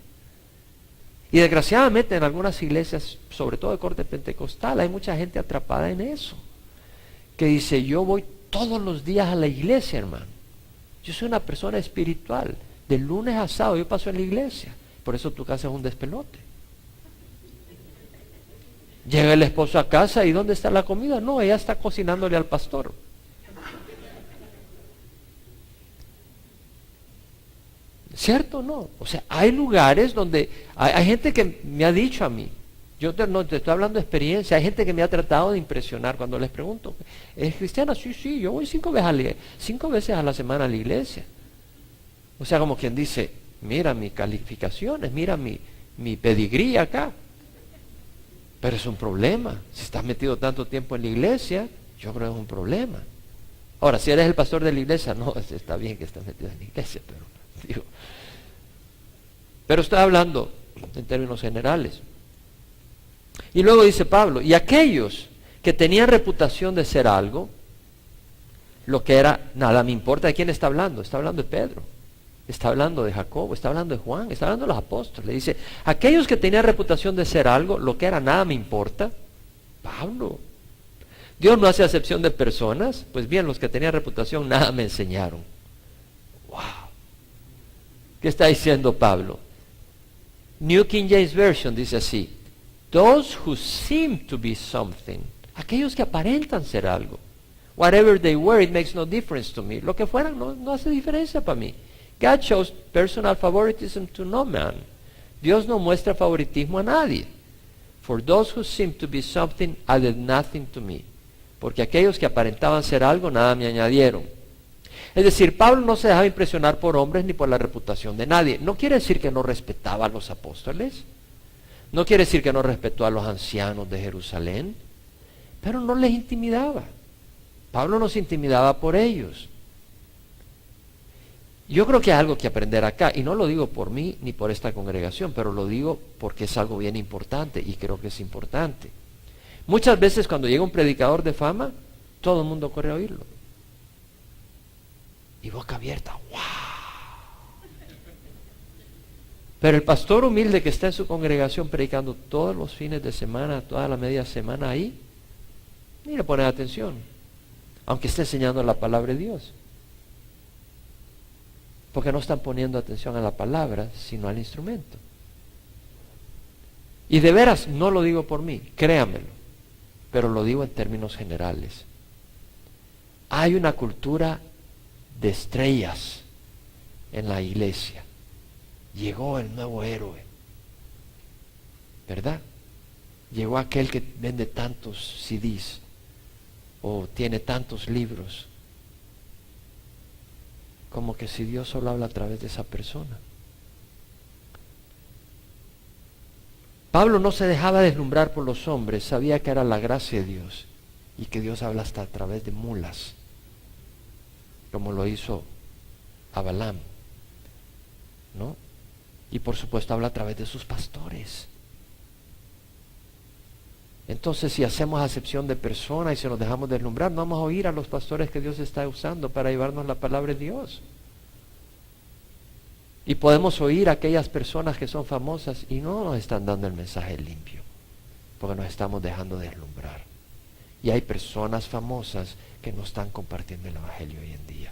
Y desgraciadamente en algunas iglesias, sobre todo de corte pentecostal, hay mucha gente atrapada en eso. Que dice, yo voy todos los días a la iglesia, hermano. Yo soy una persona espiritual. De lunes a sábado yo paso en la iglesia. Por eso tu casa es un despelote. Llega el esposo a casa y ¿dónde está la comida? No, ella está cocinándole al pastor. ¿Cierto o no? O sea, hay lugares donde hay gente que me ha dicho a mí, yo no te estoy hablando de experiencia, hay gente que me ha tratado de impresionar cuando les pregunto, ¿es cristiana? Sí, yo voy 5 veces a la semana a la iglesia. O sea, como quien dice, mira mis calificaciones, mira mi pedigrí acá. Pero es un problema. Si estás metido tanto tiempo en la iglesia, yo creo que es un problema. Ahora, si eres el pastor de la iglesia, no, está bien que estés metido en la iglesia, pero estoy hablando en términos generales. Y luego dice Pablo, y aquellos que tenían reputación de ser algo, lo que era, nada me importa de quién está hablando de Pedro. Está hablando de Jacobo, está hablando de Juan, está hablando de los apóstoles. Le dice, aquellos que tenían reputación de ser algo, lo que era nada me importa. Pablo. Dios no hace acepción de personas. Pues bien, los que tenían reputación nada me enseñaron. Wow. ¿Qué está diciendo Pablo? New King James Version dice así. Those who seem to be something. Aquellos que aparentan ser algo. Whatever they were, it makes no difference to me. Lo que fueran no hace diferencia para mí. God shows personal favoritism to no man. Dios no muestra favoritismo a nadie. For those who seem to be something added nothing to me. Porque aquellos que aparentaban ser algo, nada me añadieron. Es decir, Pablo no se dejaba impresionar por hombres ni por la reputación de nadie. No quiere decir que no respetaba a los apóstoles. No quiere decir que no respetó a los ancianos de Jerusalén. Pero no les intimidaba. Pablo no se intimidaba por ellos. Yo creo que hay algo que aprender acá, y no lo digo por mí ni por esta congregación, pero lo digo porque es algo bien importante, y creo que es importante. Muchas veces cuando llega un predicador de fama, todo el mundo corre a oírlo. Y boca abierta, ¡wow! Pero el pastor humilde que está en su congregación predicando todos los fines de semana, toda la media semana ahí, ni le pone atención, aunque esté enseñando la palabra de Dios. Porque no están poniendo atención a la palabra, sino al instrumento. Y de veras, no lo digo por mí, créamelo, pero lo digo en términos generales. Hay una cultura de estrellas en la iglesia. Llegó el nuevo héroe, ¿verdad? Llegó aquel que vende tantos CDs o tiene tantos libros. Como que si Dios solo habla a través de esa persona. Pablo no se dejaba deslumbrar por los hombres, sabía que era la gracia de Dios y que Dios habla hasta a través de mulas, como lo hizo a Balaam, ¿no? Y por supuesto habla a través de sus pastores. Entonces, si hacemos acepción de personas y si nos dejamos deslumbrar, no vamos a oír a los pastores que Dios está usando para llevarnos la palabra de Dios. Y podemos oír a aquellas personas que son famosas y no nos están dando el mensaje limpio, porque nos estamos dejando deslumbrar. Y hay personas famosas que no están compartiendo el evangelio hoy en día.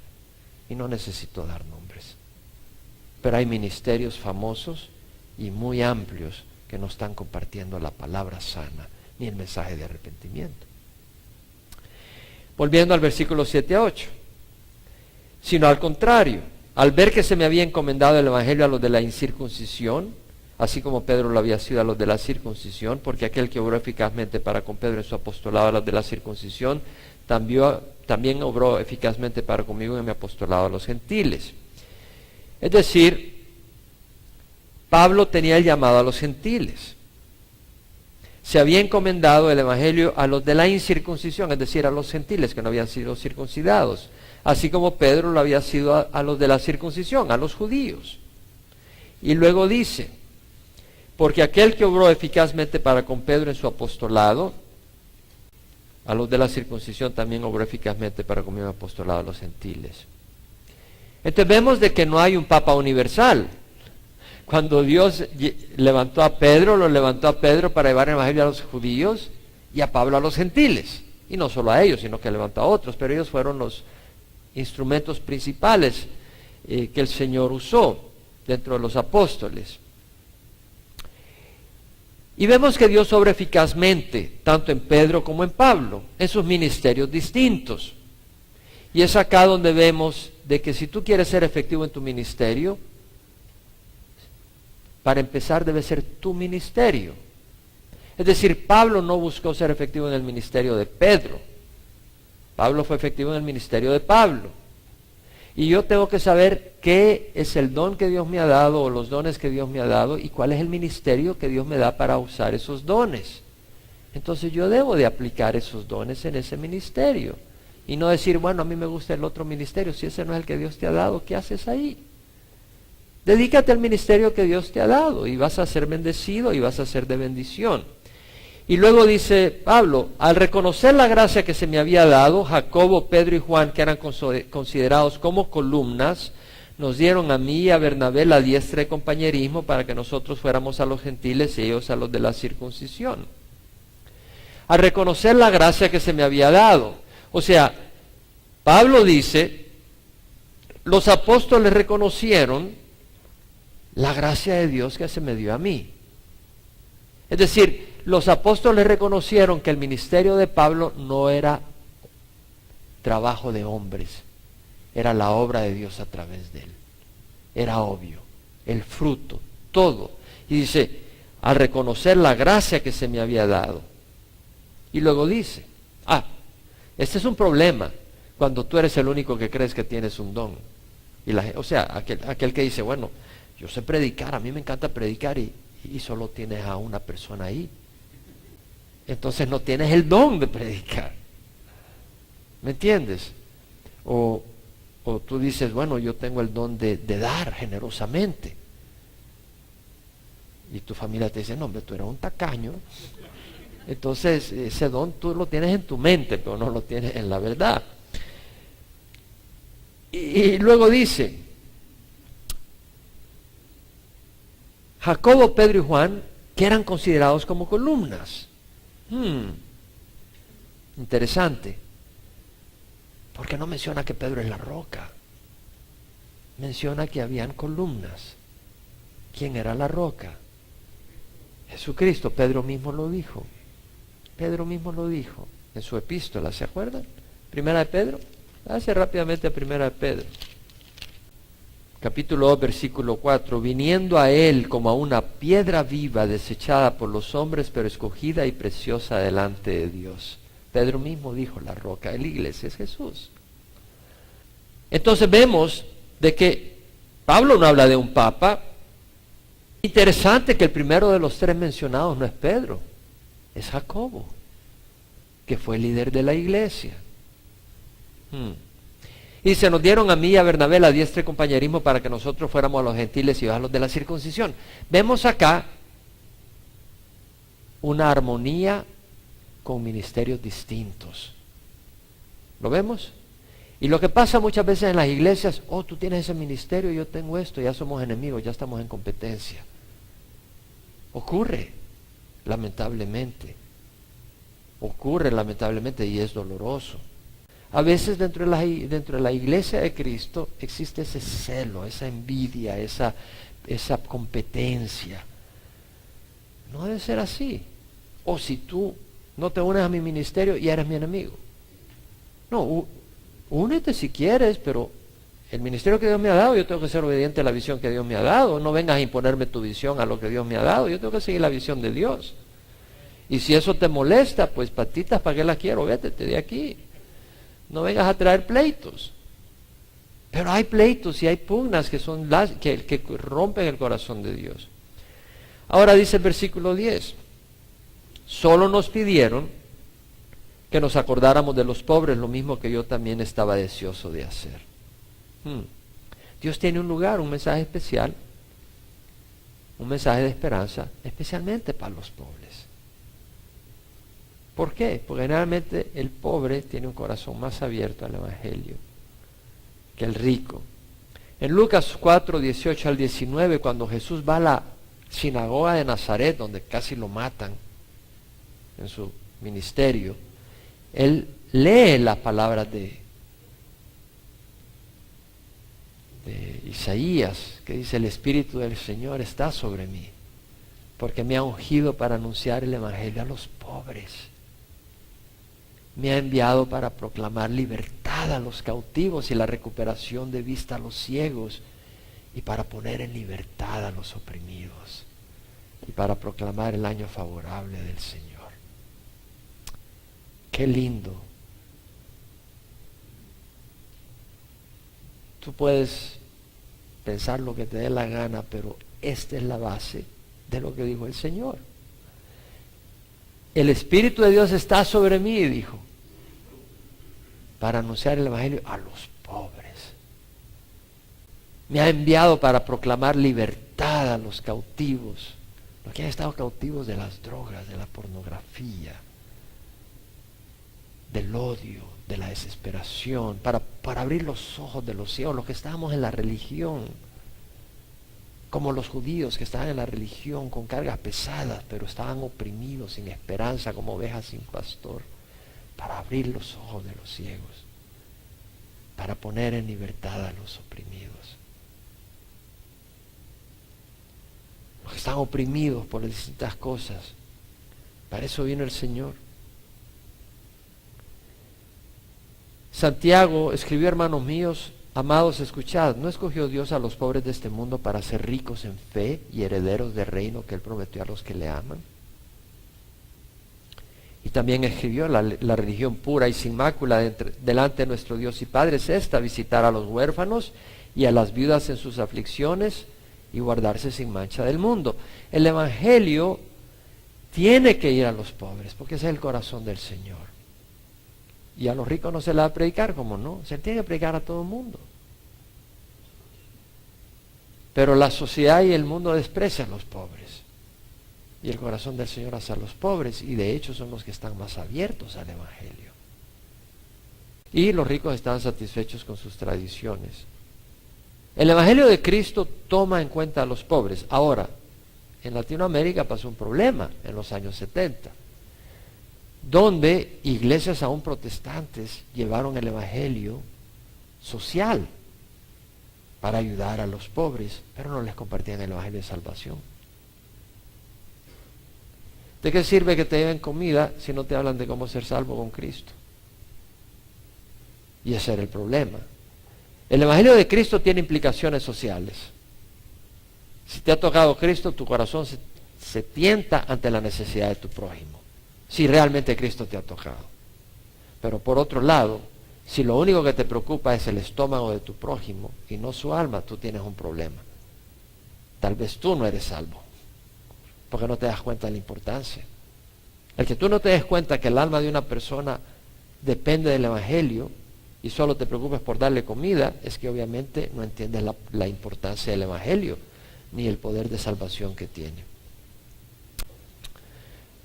Y no necesito dar nombres. Pero hay ministerios famosos y muy amplios que no están compartiendo la palabra sana ni el mensaje de arrepentimiento. Volviendo al versículo 7 a 8. Sino al contrario, al ver que se me había encomendado el evangelio a los de la incircuncisión, así como Pedro lo había sido a los de la circuncisión, porque aquel que obró eficazmente para con Pedro en su apostolado a los de la circuncisión, también obró eficazmente para conmigo en mi apostolado a los gentiles. Es decir, Pablo tenía el llamado a los gentiles. Se había encomendado el evangelio a los de la incircuncisión, es decir, a los gentiles que no habían sido circuncidados, así como Pedro lo había sido a los de la circuncisión, a los judíos. Y luego dice, porque aquel que obró eficazmente para con Pedro en su apostolado, a los de la circuncisión también obró eficazmente para con mi apostolado a los gentiles. Entonces vemos de que no hay un Papa universal. Cuando Dios levantó a Pedro, lo levantó a Pedro para llevar el evangelio a los judíos y a Pablo a los gentiles. Y no solo a ellos, sino que levantó a otros, pero ellos fueron los instrumentos principales que el Señor usó dentro de los apóstoles. Y vemos que Dios obra eficazmente, tanto en Pedro como en Pablo, en sus ministerios distintos. Y es acá donde vemos de que si tú quieres ser efectivo en tu ministerio, para empezar debe ser tu ministerio. Es decir, Pablo no buscó ser efectivo en el ministerio de Pedro. Pablo fue efectivo en el ministerio de Pablo. Y yo tengo que saber qué es el don que Dios me ha dado o los dones que Dios me ha dado y cuál es el ministerio que Dios me da para usar esos dones. Entonces yo debo de aplicar esos dones en ese ministerio. Y no decir, bueno, a mí me gusta el otro ministerio. Si ese no es el que Dios te ha dado, ¿qué haces ahí? Dedícate al ministerio que Dios te ha dado y vas a ser bendecido y vas a ser de bendición. Y luego dice Pablo, al reconocer la gracia que se me había dado, Jacobo, Pedro y Juan, que eran considerados como columnas, nos dieron a mí y a Bernabé la diestra de compañerismo para que nosotros fuéramos a los gentiles y ellos a los de la circuncisión. Al reconocer la gracia que se me había dado. O sea, Pablo dice, los apóstoles reconocieron la gracia de Dios que se me dio a mí. Es decir, los apóstoles reconocieron que el ministerio de Pablo no era trabajo de hombres, era la obra de Dios a través de él. Era obvio, el fruto, todo. Y dice, al reconocer la gracia que se me había dado. Y luego dice, este es un problema cuando tú eres el único que crees que tienes un don. Y aquel que dice, bueno, yo sé predicar, a mí me encanta predicar y solo tienes a una persona ahí. Entonces no tienes el don de predicar. ¿Me entiendes? O tú dices, bueno, yo tengo el don de dar generosamente. Y tu familia te dice, no, hombre, tú eres un tacaño. Entonces ese don tú lo tienes en tu mente, pero no lo tienes en la verdad. Y luego dice, Jacobo, Pedro y Juan, que eran considerados como columnas. Interesante. Porque no menciona que Pedro es la roca. Menciona que habían columnas. ¿Quién era la roca? Jesucristo. Pedro mismo lo dijo. Pedro mismo lo dijo en su epístola, ¿se acuerdan? Primera de Pedro. Hace rápidamente a Primera de Pedro. Capítulo 2, versículo 4. Viniendo a él como a una piedra viva, desechada por los hombres, pero escogida y preciosa delante de Dios. Pedro mismo dijo, la roca de la iglesia es Jesús. Entonces vemos de que Pablo no habla de un papa. Interesante que el primero de los tres mencionados no es Pedro, es Jacobo, que fue el líder de la iglesia. Y se nos dieron a mí y a Bernabé la diestra de compañerismo para que nosotros fuéramos a los gentiles y a los de la circuncisión. Vemos acá una armonía con ministerios distintos. ¿Lo vemos? Y lo que pasa muchas veces en las iglesias, tú tienes ese ministerio, yo tengo esto, ya somos enemigos, ya estamos en competencia. Ocurre, lamentablemente. Ocurre lamentablemente y es doloroso. A veces dentro de la iglesia de Cristo existe ese celo, esa envidia, esa competencia. No debe ser así. O si tú No te unes a mi ministerio y eres mi enemigo. No, únete si quieres, pero el ministerio que Dios me ha dado, yo tengo que ser obediente a la visión que Dios me ha dado. No vengas a imponerme tu visión a lo que Dios me ha dado. Yo tengo que seguir la visión de Dios. Y si eso te molesta, pues patitas, ¿para qué las quiero? Vete de aquí. No vengas a traer pleitos. Pero hay pleitos y hay pugnas que son que rompen el corazón de Dios. Ahora dice el versículo 10. Solo nos pidieron que nos acordáramos de los pobres, lo mismo que yo también estaba deseoso de hacer. Dios tiene un lugar, un mensaje especial, un mensaje de esperanza, especialmente para los pobres. ¿Por qué? Porque generalmente el pobre tiene un corazón más abierto al Evangelio que el rico. En Lucas 4, 18 al 19, cuando Jesús va a la sinagoga de Nazaret, donde casi lo matan en su ministerio, él lee las palabras de Isaías, que dice: el Espíritu del Señor está sobre mí, porque me ha ungido para anunciar el Evangelio a los pobres. Me ha enviado para proclamar libertad a los cautivos y la recuperación de vista a los ciegos, y para poner en libertad a los oprimidos, y para proclamar el año favorable del Señor. Qué lindo. Tú puedes pensar lo que te dé la gana, pero esta es la base de lo que dijo el Señor. El Espíritu de Dios está sobre mí, dijo, para anunciar el Evangelio a los pobres. Me ha enviado para proclamar libertad a los cautivos, los que han estado cautivos de las drogas, de la pornografía, del odio, de la desesperación, para abrir los ojos de los ciegos, los que estábamos en la religión, como los judíos que estaban en la religión con cargas pesadas, pero estaban oprimidos, sin esperanza, como ovejas sin pastor, para abrir los ojos de los ciegos, para poner en libertad a los oprimidos. Los que están oprimidos por distintas cosas, para eso vino el Señor. Santiago escribió: hermanos míos, amados, escuchad, ¿no escogió Dios a los pobres de este mundo para ser ricos en fe y herederos del reino que Él prometió a los que le aman? Y también escribió: la religión pura y sin mácula delante de nuestro Dios y Padre es esta: visitar a los huérfanos y a las viudas en sus aflicciones y guardarse sin mancha del mundo. El Evangelio tiene que ir a los pobres, porque ese es el corazón del Señor. Y a los ricos no se les va a predicar, como no, se tiene que predicar a todo el mundo. Pero la sociedad y el mundo desprecian a los pobres. Y el corazón del Señor hacia los pobres, y de hecho son los que están más abiertos al Evangelio. Y los ricos están satisfechos con sus tradiciones. El Evangelio de Cristo toma en cuenta a los pobres. Ahora, en Latinoamérica pasó un problema en los años 70. Donde iglesias aún protestantes llevaron el evangelio social para ayudar a los pobres, pero no les compartían el evangelio de salvación. ¿De qué sirve que te lleven comida si no te hablan de cómo ser salvo con Cristo? Y ese era el problema. El evangelio de Cristo tiene implicaciones sociales. Si te ha tocado Cristo, tu corazón se tienta ante la necesidad de tu prójimo, si realmente Cristo te ha tocado. Pero por otro lado, si lo único que te preocupa es el estómago de tu prójimo y no su alma, tú tienes un problema. Tal vez tú no eres salvo, porque no te das cuenta de la importancia. El que tú no te des cuenta que el alma de una persona depende del Evangelio y solo te preocupes por darle comida, es que obviamente no entiendes la importancia del Evangelio, ni el poder de salvación que tiene.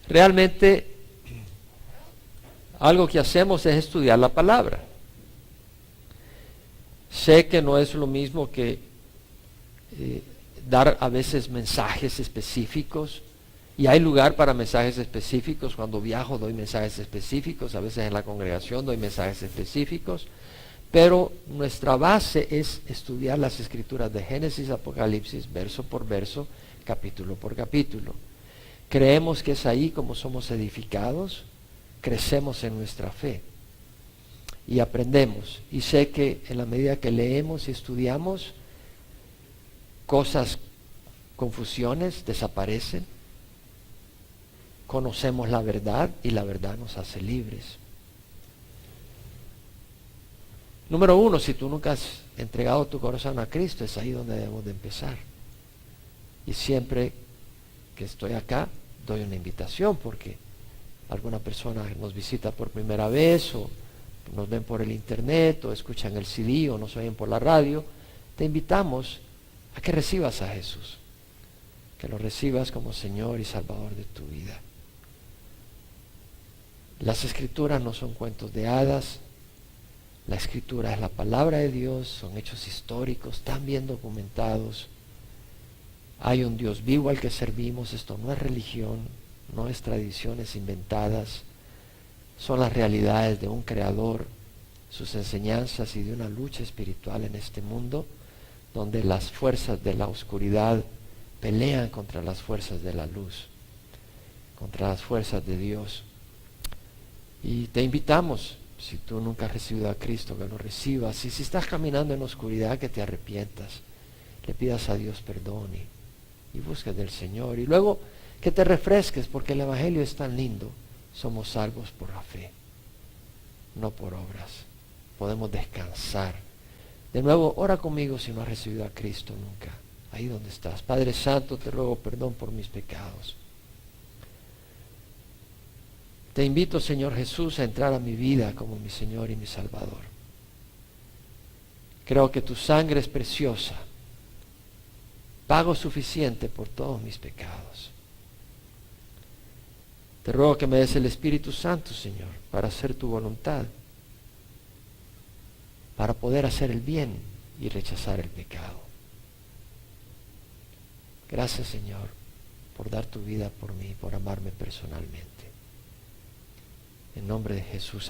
Realmente, algo que hacemos es estudiar la palabra. Sé que no es lo mismo que dar a veces mensajes específicos, y hay lugar para mensajes específicos. Cuando viajo doy mensajes específicos, a veces en la congregación doy mensajes específicos, pero nuestra base es estudiar las escrituras de Génesis, Apocalipsis, verso por verso, capítulo por capítulo. Creemos que es ahí como somos edificados crecemos en nuestra fe y aprendemos. Y sé que en la medida que leemos y estudiamos, confusiones desaparecen, conocemos la verdad y la verdad nos hace libres. Número 1, si tú nunca has entregado tu corazón a Cristo, es ahí donde debemos de empezar. Y siempre que estoy acá, doy una invitación porque alguna persona nos visita por primera vez o nos ven por el internet o escuchan el CD o nos oyen por la radio. Te invitamos a que recibas a Jesús, que lo recibas como Señor y Salvador de tu vida. Las Escrituras no son cuentos de hadas. La Escritura es la palabra de Dios, son hechos históricos tan bien documentados. Hay un Dios vivo al que servimos. Esto no es religión, no es tradiciones inventadas. Son las realidades de un Creador, sus enseñanzas y de una lucha espiritual en este mundo, donde las fuerzas de la oscuridad pelean contra las fuerzas de la luz, contra las fuerzas de Dios. Y te invitamos, si tú nunca has recibido a Cristo, que lo recibas. Y si estás caminando en oscuridad, que te arrepientas, le pidas a Dios perdón y busques del Señor. Y luego que te refresques, porque el Evangelio es tan lindo. Somos salvos por la fe, no por obras. Podemos descansar. De nuevo, ora conmigo si no has recibido a Cristo nunca. Ahí donde estás. Padre Santo, te ruego perdón por mis pecados. Te invito, Señor Jesús, a entrar a mi vida como mi Señor y mi Salvador. Creo que tu sangre es preciosa, pago suficiente por todos mis pecados. Te ruego que me des el Espíritu Santo, Señor, para hacer tu voluntad, para poder hacer el bien y rechazar el pecado. Gracias, Señor, por dar tu vida por mí, por amarme personalmente. En nombre de Jesús.